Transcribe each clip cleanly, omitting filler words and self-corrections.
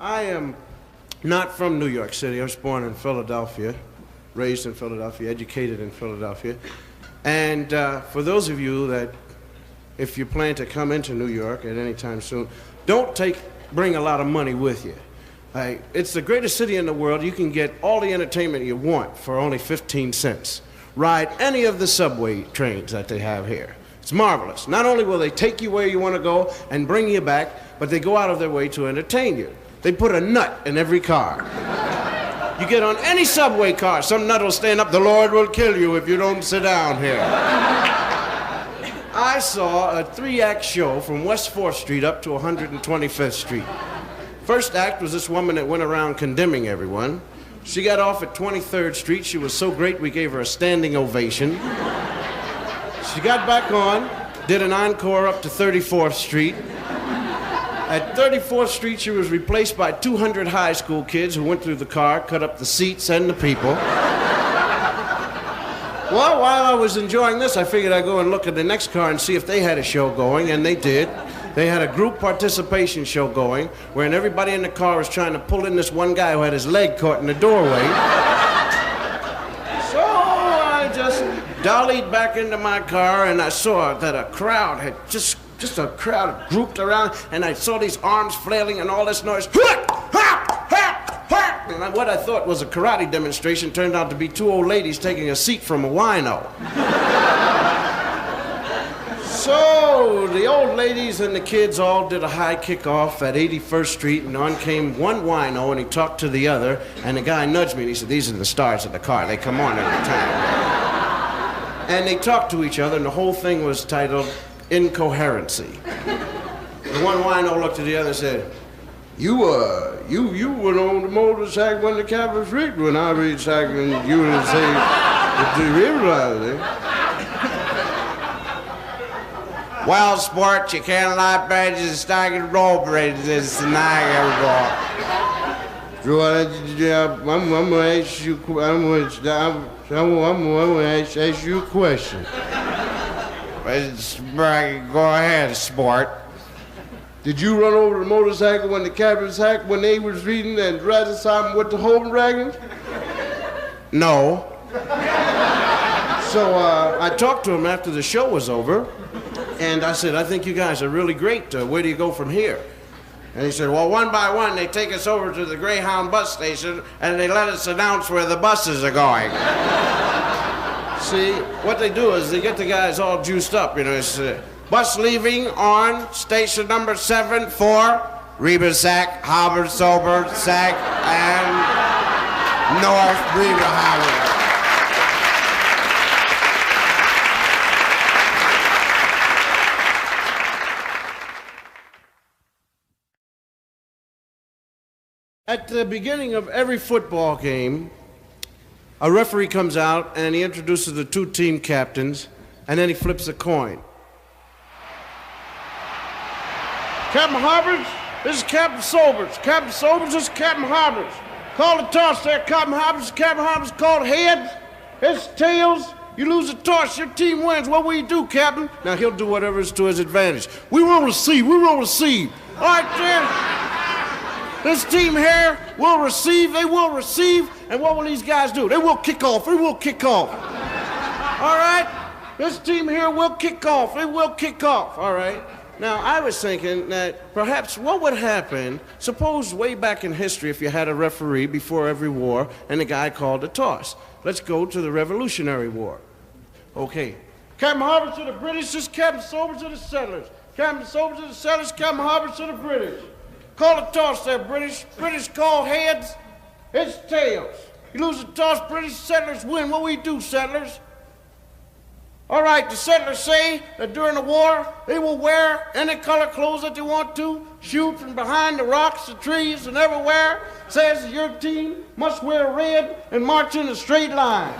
I am not from New York City. I was born in Philadelphia, raised in Philadelphia, educated in Philadelphia. And for those of you that, if you plan to come into New York at any time soon, don't bring a lot of money with you. It's the greatest city in the world. You can get all the entertainment you want for only 15 cents. Ride any of the subway trains that they have here. It's marvelous. Not only will they take you where you want to go and bring you back, but they go out of their way to entertain you. They put a nut in every car. You get on any subway car, some nut will stand up, the Lord will kill you if you don't sit down here. I saw a 3-act show from West 4th Street up to 125th Street. First act was this woman that went around condemning everyone. She got off at 23rd Street. She was so great we gave her a standing ovation. She got back on, did an encore up to 34th Street. At 34th Street, she was replaced by 200 high school kids who went through the car, cut up the seats and the people. Well, while I was enjoying this, I figured I'd go and look at the next car and see if they had a show going, and they did. They had a group participation show going, wherein everybody in the car was trying to pull in this one guy who had his leg caught in the doorway. So I just dollied back into my car, and I saw that a crowd had just a crowd grouped around, and I saw these arms flailing and all this noise. And what I thought was a karate demonstration turned out to be 2 old ladies taking a seat from a wino. So the old ladies and the kids all did a high kickoff at 81st Street, and on came one wino, and he talked to the other, and the guy nudged me, and he said, "These are the stars of the car. They come on every time." And they talked to each other, and the whole thing was titled Incoherency. The one wino looked at the other and said, You went on the motorcycle when the cab was rigged when I reached cycling, you would say, "Do you realize it?" Well, sport, you can't lie badges and staggered roll bridges tonight, everybody. So I'm gonna ask you a question. Go ahead, sport. Did you run over the motorcycle when the cab was hacked when they was reading and writing something with the home dragons? No. So I talked to him after the show was over, and I said, "I think you guys are really great. Where do you go from here?" And he said, "Well, one by one, they take us over to the Greyhound bus station, and they let us announce where the buses are going." See, what they do is they get the guys all juiced up, you know. It's bus leaving on station number 7 for Rebasack, Harbor, Sober, Sack, and North Reba Highway. At the beginning of every football game, a referee comes out and he introduces the 2 team captains, and then he flips a coin. Captain Harbers, this is Captain Sobers. Captain Sobers, this is Captain Harbers. Call the toss there, Captain Harbers. Captain Harbers called heads. It's tails. You lose the toss, your team wins. What will you do, Captain? Now, he'll do whatever is to his advantage. We will receive. All right, then. This team here will receive. They will receive. And what will these guys do? They will kick off. All right? This team here will kick off. All right? Now, I was thinking that perhaps what would happen, suppose way back in history if you had a referee before every war and the guy called a toss. Let's go to the Revolutionary War. Okay. Captain Harbers to the British, this Captain Sobers to the settlers. Captain Sobers to the settlers, Captain Harbers to the British. Call a toss there, British. British call heads. It's tails. You lose the toss, British settlers win. What will you do, settlers? All right, the settlers say that during the war, they will wear any color clothes that they want to, shoot from behind the rocks, the trees, and everywhere. Says that your team must wear red and march in a straight line.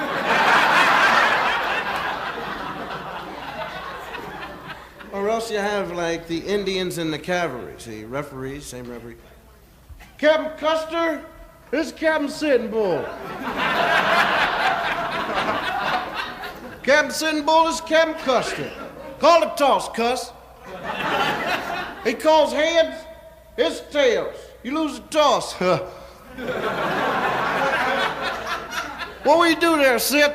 Or else you have, like, the Indians and the cavalry. See, referees, same referee. Captain Custer, this is Captain Sitting Bull. Captain Sitting Bull is Captain Custer. Call the toss, Cuss. He calls heads, it's tails. You lose the toss. What will you do there, Sip?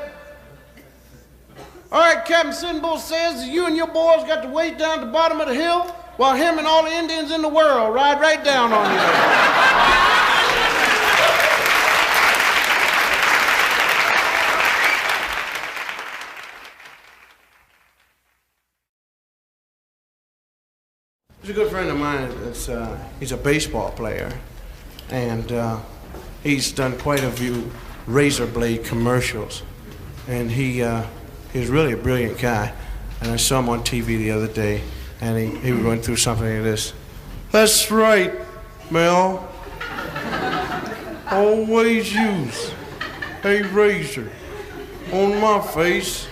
All right, Captain Sinbull says that you and your boys got to wait down at the bottom of the hill while him and all the Indians in the world ride right down on you there. He's a good friend of mine. He's a baseball player, and he's done quite a few razor blade commercials. And he's really a brilliant guy. And I saw him on TV the other day, and he was going through something like this. That's right, Mel. Always use a razor on my face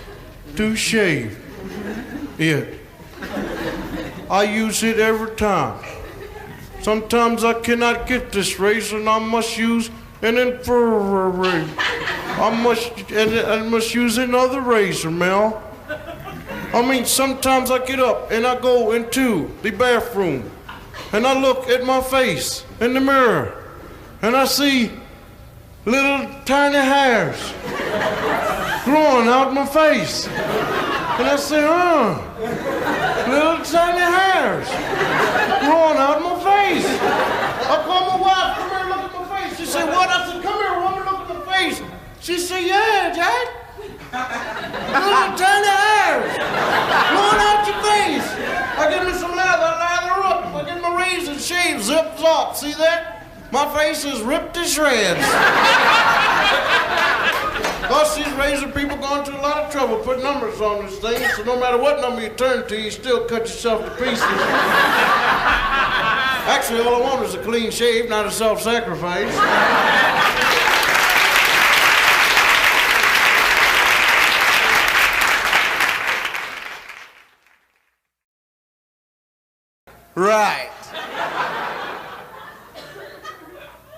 to shave it. I use it every time. Sometimes I cannot get this razor and I must use an infrared. I must use another razor, Mel. I mean, sometimes I get up and I go into the bathroom and I look at my face in the mirror and I see little tiny hairs growing out my face. And I say, little tiny hairs growing out my face. I call my wife, come here, look at my face. She said, what? I said, come here, woman, look at my face. She said, yeah, Jack. Little tiny hairs growing out your face. I get me some leather, I lather up. I get my razor, shave, zips up. See that? My face is ripped to shreds. Plus, these razor people going through a lot of trouble putting numbers on this thing, so no matter what number you turn to, you still cut yourself to pieces. Actually, all I want is a clean shave, not a self-sacrifice. Right.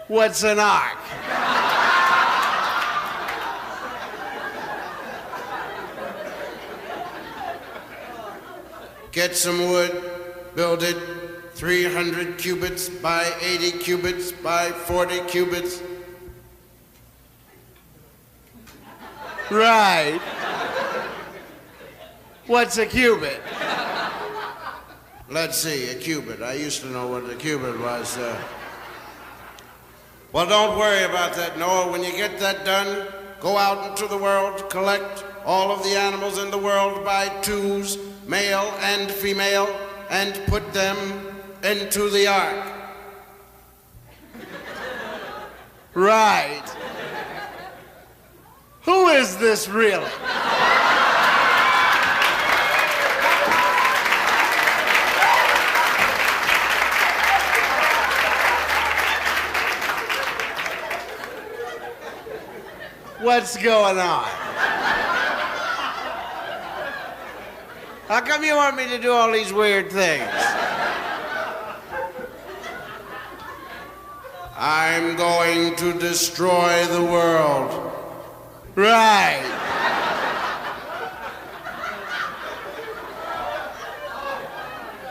What's an arc? Get some wood, build it 300 cubits by 80 cubits by 40 cubits. Right. What's a cubit? Let's see, a cubit. I used to know what a cubit was. Well, don't worry about that, Noah. When you get that done, go out into the world, collect all of the animals in the world by twos, male and female, and put them into the ark. Right. Who is this really? What's going on? How come you want me to do all these weird things? I'm going to destroy the world. Right.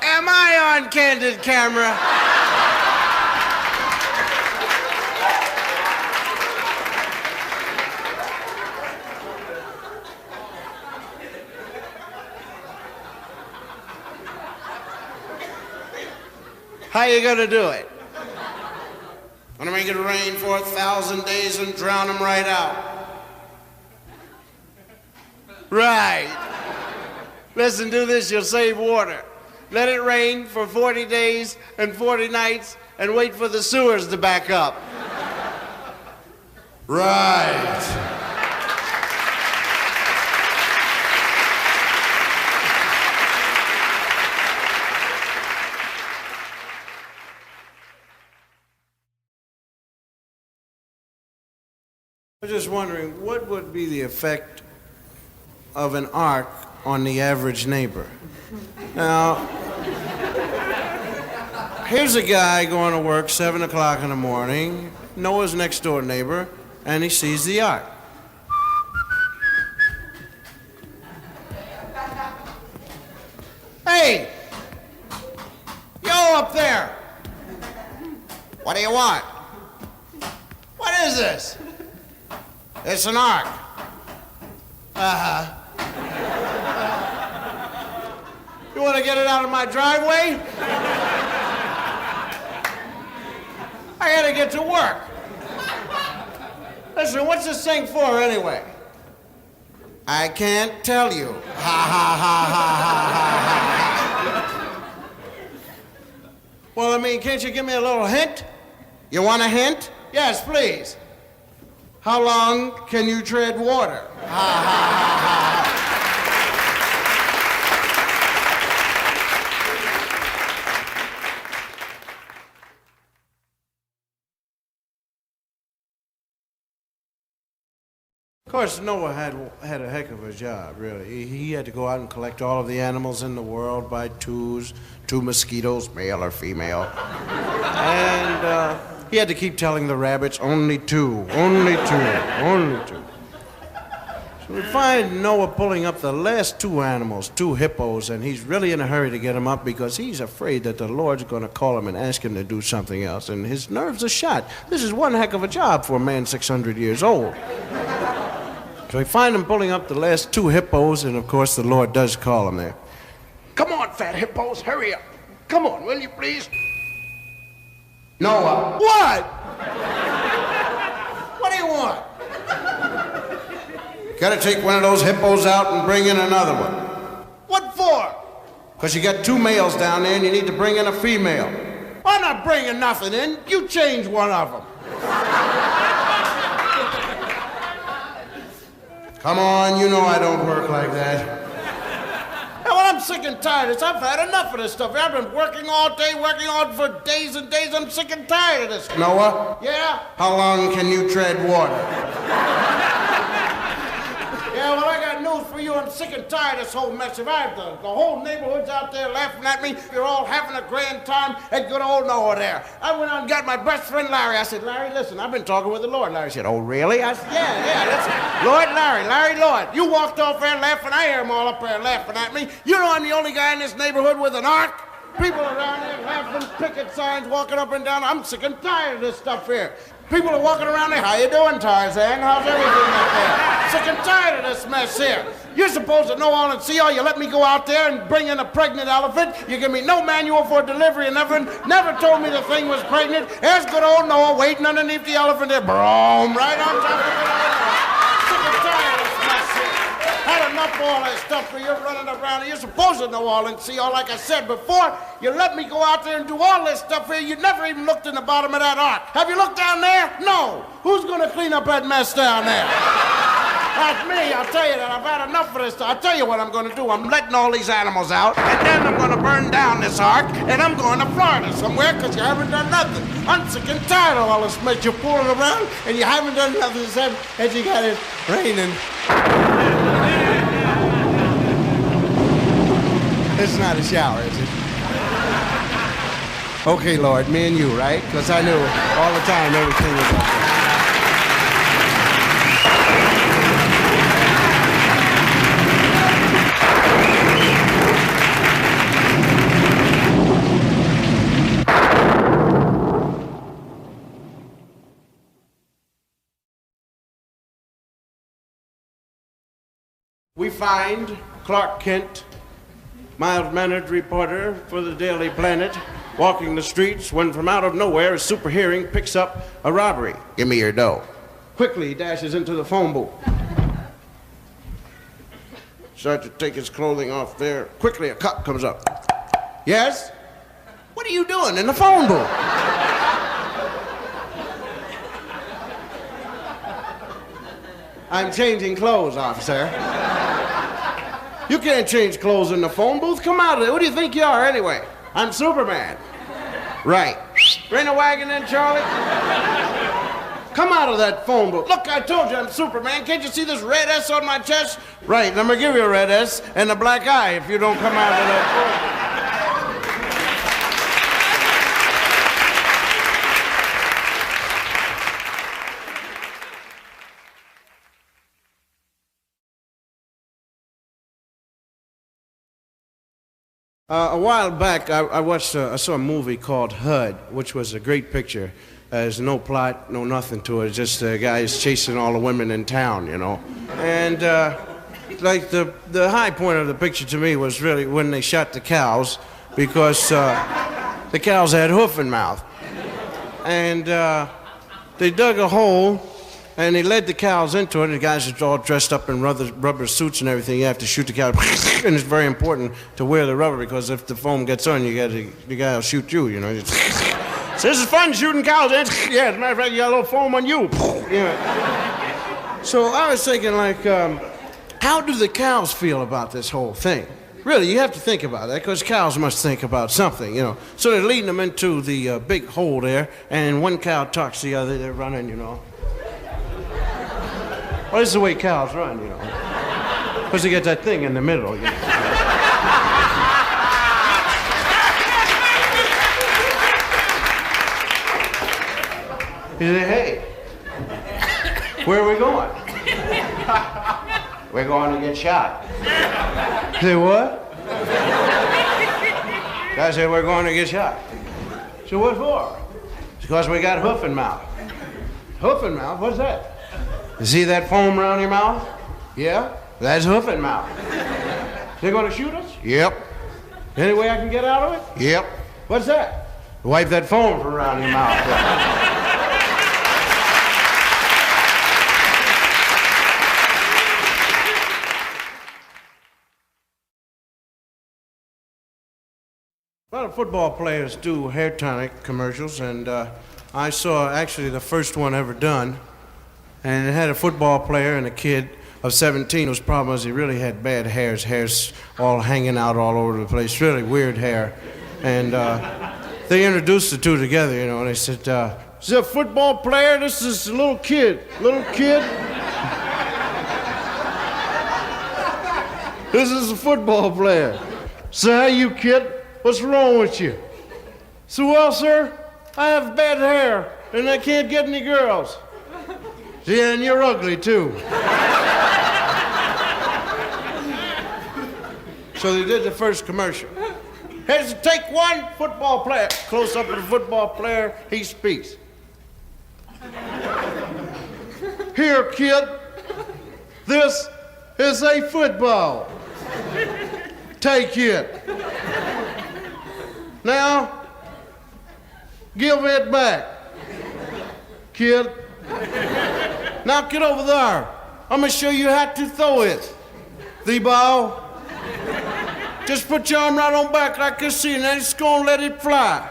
Am I on candid camera? How you gonna do it? Gonna make it rain for 1,000 days and drown them right out. Right. Listen, do this, you'll save water. Let it rain for 40 days and 40 nights and wait for the sewers to back up. Right. I was just wondering, what would be the effect of an ark on the average neighbor? Now, here's a guy going to work 7 o'clock in the morning, Noah's next door neighbor, and he sees the ark. Hey! Yo, up there! What do you want? What is this? It's an ark. Uh-huh. You want to get it out of my driveway? I gotta get to work. Listen, what's this thing for anyway? I can't tell you. Ha ha ha ha ha ha. Well, I mean, can't you give me a little hint? You want a hint? Yes, please. How long can you tread water? Ha ha ha ha. Of course, Noah had a heck of a job, really. He had to go out and collect all of the animals in the world by twos, 2 mosquitoes, male or female. And he had to keep telling the rabbits, only 2, only 2, only 2. So we find Noah pulling up the last 2 animals, 2 hippos, and he's really in a hurry to get them up because he's afraid that the Lord's going to call him and ask him to do something else, and his nerves are shot. This is one heck of a job for a man 600 years old. So we find him pulling up the last 2 hippos, and of course the Lord does call him there. Come on, fat hippos, hurry up. Come on, will you please? Noah. What? What do you want? Gotta take one of those hippos out and bring in another one. What for? Because you got 2 males down there and you need to bring in a female. I'm not bringing nothing in. You change one of them. Come on, you know I don't work like that. Yeah, well, I'm sick and tired of this. I've had enough of this stuff. I've been working all day, working on for days and days. I'm sick and tired of this. Noah? Yeah? How long can you tread water? Yeah, well, I got news for you. I'm sick and tired of this whole mess. If I've done it, the whole neighborhood's out there laughing at me. You're all having a grand time at good old Noah there. I went out and got my best friend Larry. I said, Larry, listen, I've been talking with the Lord. Larry said, oh, really? I said, yeah, listen. Larry, Lord. You walked off there laughing. I hear them all up there laughing at me. You know I'm the only guy in this neighborhood with an ark. People around there laughing, picket signs, walking up and down. I'm sick and tired of this stuff here. People are walking around there. How you doing, Tarzan? How's everything up there? Sick and tired of this mess here. You're supposed to know all and see all. You let me go out there and bring in a pregnant elephant. You give me no manual for delivery and nothing. Never told me the thing was pregnant. There's good old Noah waiting underneath the elephant there. Boom, right on top of it. Sick and tired of this mess here. Had enough of all that stuff for you running around. You're supposed to know all and see all, like I said before. You let me go out there and do all this stuff here. You never even looked in the bottom of that ark. Have you looked down there? No. Who's going to clean up that mess down there? That's me. I'll tell you that. I've had enough of this stuff. I'll tell you what I'm going to do. I'm letting all these animals out, and then I'm going to burn down this ark, and I'm going to Florida somewhere because you haven't done nothing. I'm sick and tired of all this mess. You're fooling around, and you haven't done nothing except as you got it raining. It's not a shower, is it? Okay, Lord, me and you, right? Because I knew all the time everything was up there. We find Clark Kent, mild-mannered reporter for the Daily Planet, walking the streets when from out of nowhere a super hearing picks up a robbery. Give me your dough. Quickly he dashes into the phone booth. Starts to take his clothing off there. Quickly a cop comes up. Yes? What are you doing in the phone booth? I'm changing clothes, officer. You can't change clothes in the phone booth. Come out of there. Who do you think you are, anyway? I'm Superman. Right. Bring a wagon in, Charlie. Come out of that phone booth. Look, I told you I'm Superman. Can't you see this red S on my chest? Right, I'm gonna give you a red S and a black eye if you don't come out of that phone booth. A while back, I saw a movie called HUD, which was a great picture. There's no plot, no nothing to it. Just guys chasing all the women in town, you know. And like the high point of the picture to me was really when they shot the cows, because the cows had hoof and mouth, and they dug a hole. And they led the cows into it, and the guys are all dressed up in rubber suits and everything. You have to shoot the cow, and it's very important to wear the rubber, because if the foam gets on, the guy will shoot you, you know. So this is fun shooting cows. Yeah, as a matter of fact, you got a little foam on you. Yeah. So I was thinking, like, how do the cows feel about this whole thing? Really, you have to think about that, because cows must think about something, you know. So they're leading them into the big hole there, and one cow talks to the other. They're running, you know. Well, this is the way cows run, you know. Because they get that thing in the middle, you know. He said, hey, where are we going? We're going to get shot. He said, what? Guy said, we're going to get shot. So what for? It's because we got hoof and mouth. Hoof and mouth? What's that? You see that foam around your mouth? Yeah? That's hoof and mouth. They're gonna shoot us? Yep. Any way I can get out of it? Yep. What's that? Wipe that foam from around your mouth. A lot of football players do hair tonic commercials, and I saw actually the first one ever done. And it had a football player and a kid of 17 whose problem was he really had bad hair. His hair's all hanging out all over the place, really weird hair. And they introduced the two together, you know, and they said, is this a football player? This is a little kid. Little kid? This is a football player. So, hey, you kid, what's wrong with you? So, well, sir, I have bad hair, and I can't get any girls. Yeah, and you're ugly, too. So they did the first commercial. Here's to take one football player. Close up of the football player, he speaks. Here, kid, this is a football. Take it. Now, give it back, kid. Now get over there. I'm gonna show you how to throw it. The ball. Just put your arm right on back like you see, and then it's gonna let it fly.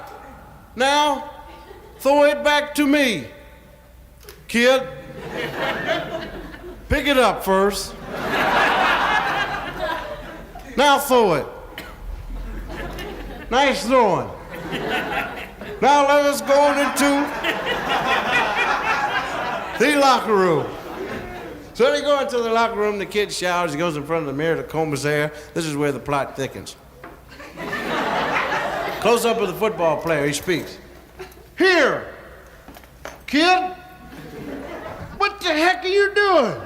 Now, throw it back to me. Kid. Pick it up first. Now throw it. Nice throwing. Now let us go into the locker room. So they go into the locker room, the kid showers, he goes in front of the mirror to comb his hair. This is where the plot thickens. Close up of the football player, he speaks. Here, kid, what the heck are you doing?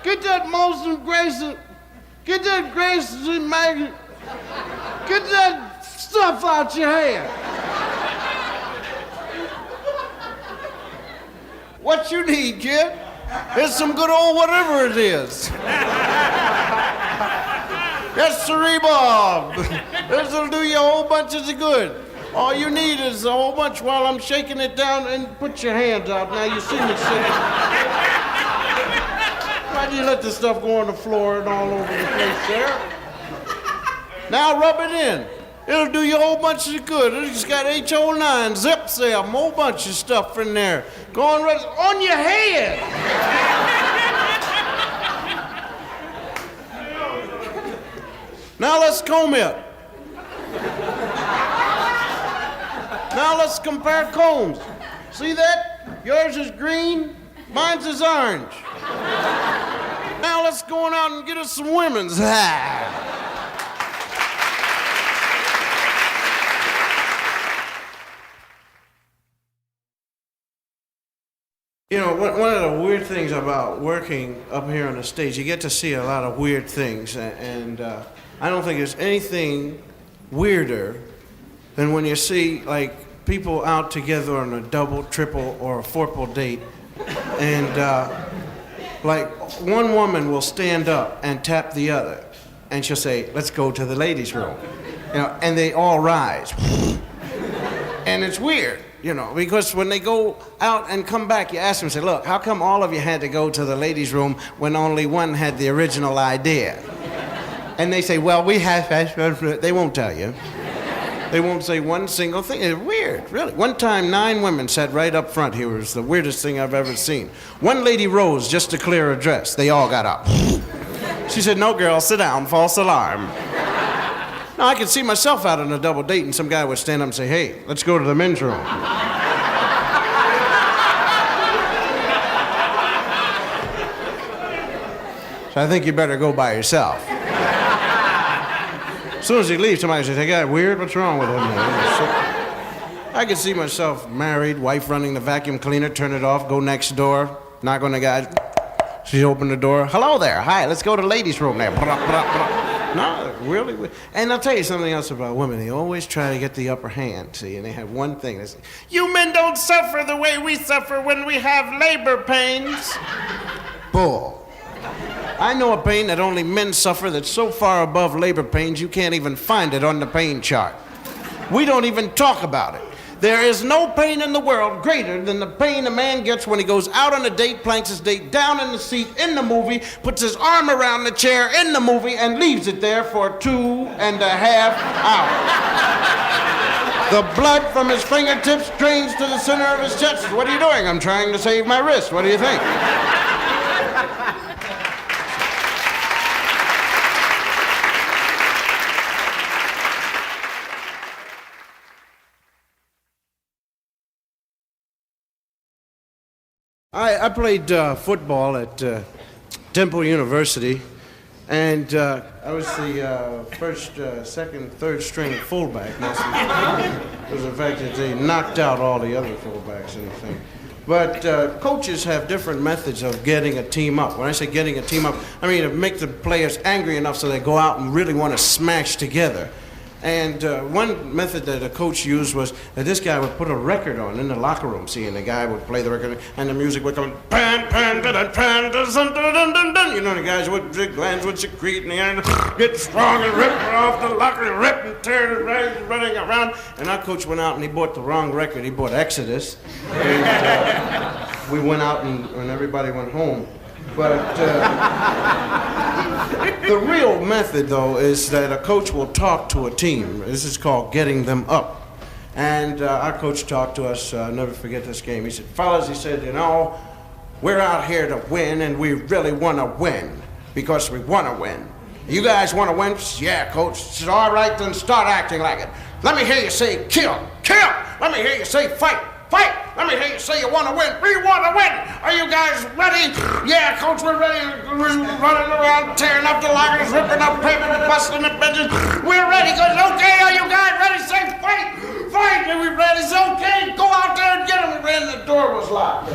Get that Molson Grayson, get that Grayson magnet, get that stuff out your hair. What you need, kid, is some good old whatever it is. That's Cerebral. This'll do you a whole bunch of good. All you need is a whole bunch while I'm shaking it down, and put your hands out. Now you see me shaking. Why do you let this stuff go on the floor and all over the place there? Now rub it in. It'll do you a whole bunch of good. It's got HO9, zips there, a whole bunch of stuff in there. Go on your head. Now let's comb it. Now let's compare combs. See that? Yours is green, mine's is orange. Now let's go on out and get us some women's. You know, one of the weird things about working up here on the stage, you get to see a lot of weird things, and I don't think there's anything weirder than when you see, like, people out together on a double, triple, or a fourple date, and, like, one woman will stand up and tap the other, and she'll say, let's go to the ladies' room. You know, and they all rise. And it's weird, you know, because when they go out and come back, you ask them, say, look, how come all of you had to go to the ladies' room when only one had the original idea? And they say, well, we have... They won't tell you. They won't say one single thing. It's weird, really. One time, 9 women sat right up front here. It was the weirdest thing I've ever seen. One lady rose just to clear her dress. They all got up. She said, no, girl, sit down, false alarm. Now, I could see myself out on a double date, and some guy would stand up and say, hey, let's go to the men's room. So I think you better go by yourself. As soon as he leaves, somebody says, hey, guy, weird? What's wrong with him? I could see myself married, wife running the vacuum cleaner, turn it off, go next door, knock on the guy. She opened the door. Hello there. Hi, let's go to the ladies' room there. No, really. And I'll tell you something else about women. They always try to get the upper hand, see, and they have one thing. They say, you men don't suffer the way we suffer when we have labor pains. Bull. I know a pain that only men suffer that's so far above labor pains you can't even find it on the pain chart. We don't even talk about it. There is no pain in the world greater than the pain a man gets when he goes out on a date, planks his date down in the seat in the movie, puts his arm around the chair in the movie, and leaves it there for 2.5 hours. The blood from his fingertips drains to the center of his chest. What are you doing? I'm trying to save my wrist. What do you think? I played football at Temple University, and I was the first, second, third string fullback. It was the fact that they knocked out all the other fullbacks and everything. But coaches have different methods of getting a team up. When I say getting a team up, I mean to make the players angry enough so they go out and really want to smash together. And one method that a coach used was that this guy would put a record on in the locker room, see, and the guy would play the record, and the music would come, pan, pan, da, da, pan, da, dun, dun, dun, dun, dun. You know, the guys would, the glands would secrete, and the get strong and rip off the locker, and rip and tear it, running around. And our coach went out and he bought the wrong record. He bought Exodus. And we went out and everybody went home. But the real method, though, is that a coach will talk to a team. This is called getting them up. And our coach talked to us, I'll never forget this game. He said, fellas, he said, you know, we're out here to win, and we really want to win because we want to win. You guys want to win? Yeah, coach. He said, all right, then start acting like it. Let me hear you say kill, kill. Let me hear you say fight. Fight! Let me hear you say you want to win. We want to win! Are you guys ready? Yeah, coach, we're ready. We're running around, tearing up the lockers, ripping up paper, busting the benches. We're ready. Goes, okay, are you guys ready? Say fight! Fight! Are we ready? It's okay. Go out there and get him. We ran, the door was locked.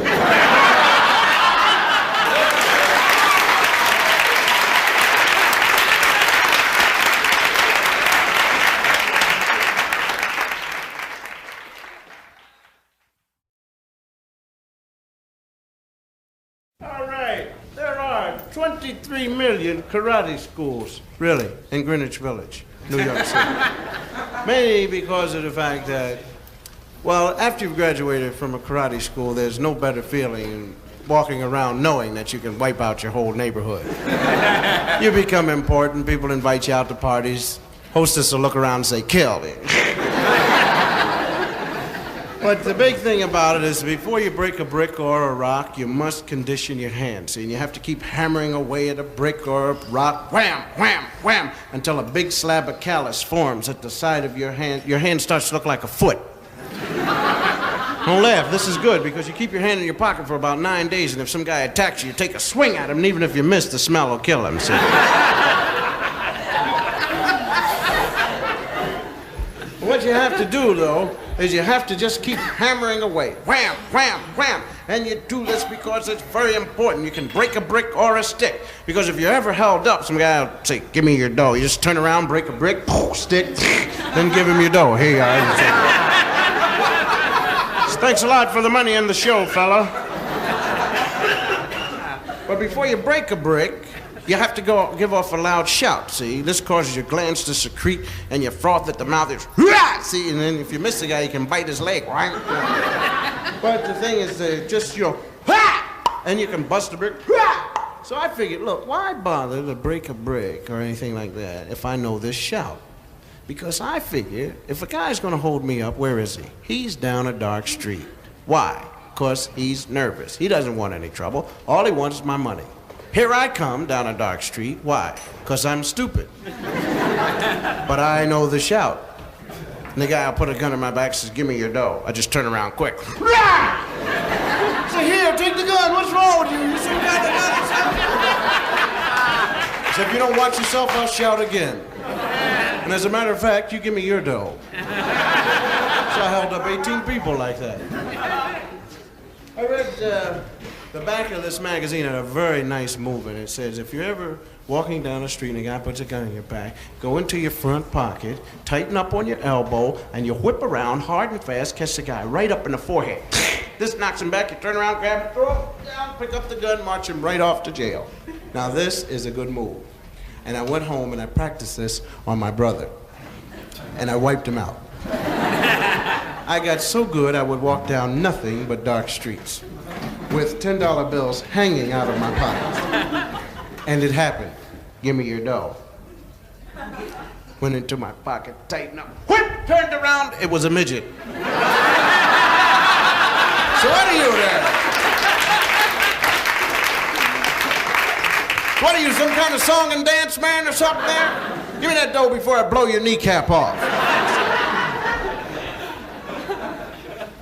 All right, there are 23 million karate schools, really, in Greenwich Village, New York City. Mainly because of the fact that, well, after you've graduated from a karate school, there's no better feeling than walking around knowing that you can wipe out your whole neighborhood. You become important, people invite you out to parties, hostess will look around and say, kill. But the big thing about it is before you break a brick or a rock, you must condition your hands. See, and you have to keep hammering away at a brick or a rock, wham, wham, wham, until a big slab of callus forms at the side of your hand. Your hand starts to look like a foot. Don't laugh, this is good because you keep your hand in your pocket for about 9 days, and if some guy attacks you, you take a swing at him, and even if you miss, the smell will kill him, see? What you have to do, though, is you have to just keep hammering away. Wham, wham, wham. And you do this because it's very important. You can break a brick or a stick. Because if you're ever held up, some guy will say, give me your dough. You just turn around, break a brick, stick, then give him your dough. Here you are. Thanks a lot for the money and the show, fella. But before you break a brick, you have to go give off a loud shout, see? This causes your glands to secrete and your froth at the mouth is, hurrah! See? And then if you miss the guy, you can bite his leg, right? But the thing is, just your, ha! And you can bust a brick, ha! So I figured, look, why bother to break a brick or anything like that if I know this shout? Because I figure, if a guy's gonna hold me up, where is he? He's down a dark street. Why? Because he's nervous. He doesn't want any trouble. All he wants is my money. Here I come down a dark street. Why? Because I'm stupid. But I know the shout. And the guy will put a gun in my back and says, give me your dough. I just turn around quick. Say, here, take the gun. What's wrong with you? You should have got the gun. So if you don't watch yourself, I'll shout again. And as a matter of fact, you give me your dough. So I held up 18 people like that. I read the back of this magazine had a very nice movement. It says, if you're ever walking down the street and a guy puts a gun in your back, go into your front pocket, tighten up on your elbow, and you whip around hard and fast, catch the guy right up in the forehead. This knocks him back, you turn around, grab him, throw him down, pick up the gun, march him right off to jail. Now this is a good move. And I went home and I practiced this on my brother. And I wiped him out. I got so good I would walk down nothing but dark streets with $10 bills hanging out of my pockets. And it happened. Give me your dough. Went into my pocket, tightened up, whip, turned around, it was a midget. So what are you there? What are you, some kind of song and dance man or something there? Give me that dough before I blow your kneecap off.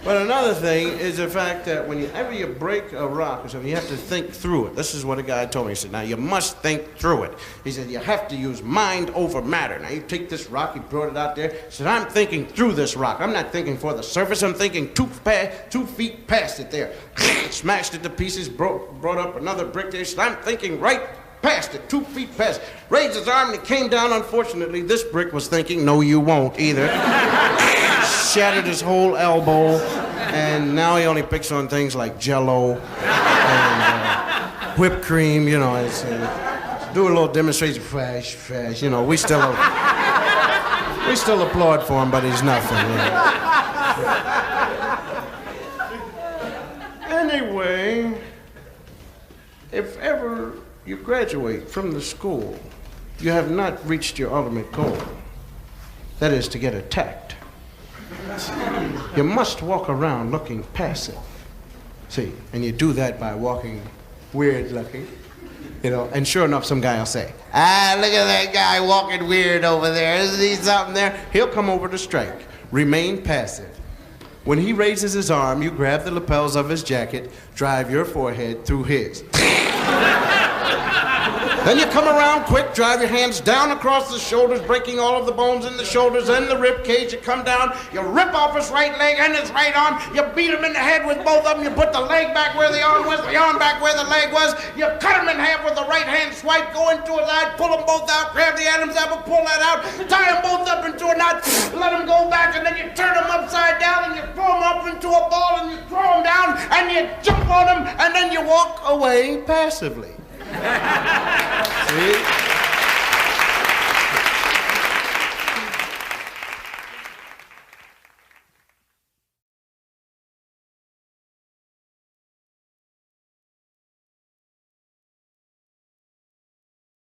But another thing is the fact that whenever you break a rock or something, you have to think through it. This is what a guy told me. He said, now you must think through it. He said, you have to use mind over matter. Now you take this rock, he brought it out there. He said, I'm thinking through this rock. I'm not thinking for the surface. I'm thinking 2 feet past it there. Smashed it to pieces, brought up another brick there. He said, I'm thinking right past it, 2 feet past it. Raised his arm and it came down. Unfortunately, this brick was thinking, no, you won't either. Shattered his whole elbow, and now he only picks on things like Jell-O and whipped cream, you know. Do a little demonstration, fresh, you know. We still applaud for him, but he's nothing. You know. Anyway, if ever you graduate from the school, you have not reached your ultimate goal. That is to get attacked. You must walk around looking passive. See, and you do that by walking weird looking, you know, and sure enough, some guy will say, look at that guy walking weird over there. Isn't he something there? He'll come over to strike. Remain passive. When he raises his arm, you grab the lapels of his jacket, drive your forehead through his. Then you come around quick, drive your hands down across the shoulders, breaking all of the bones in the shoulders and the rib cage. You come down, you rip off his right leg and his right arm, you beat him in the head with both of them, you put the leg back where the arm was, the arm back where the leg was, you cut him in half with the right hand swipe, go into his eye, pull them both out, grab the Adam's apple, pull that out, tie them both up into a knot, let them go back, and then you turn them upside down and you throw them up into a ball and you throw them down and you jump on them and then you walk away passively. See?